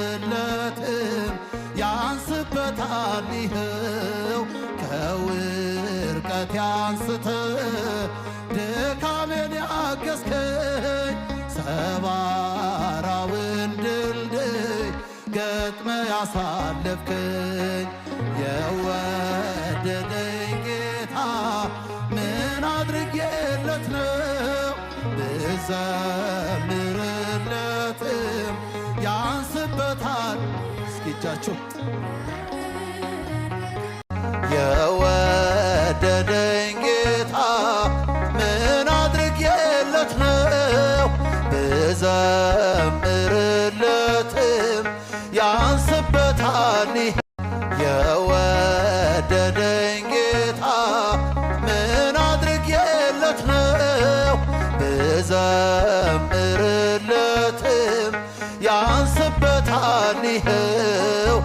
ብዘምርለትም ያንስበታል ይኸው ከውርቀት ያንስተ ድካሜን ያገዝከኝ ሰባራውን ድልድይ ገጥመ ያሳለፍከኝ የወደደኝ ጌታ ምን አድርጌለት ነው ብዘምርለትም ያንስበታል። እስኪ እጃችሁ የወደደኝ ጌታ ምን አድርጌለት ነው ብዘምርለትም ያንስበታል። የወደደኝ ጌታ ምን አድርጌለት ነው ብዘምርለትም ያንስበታል ይኸው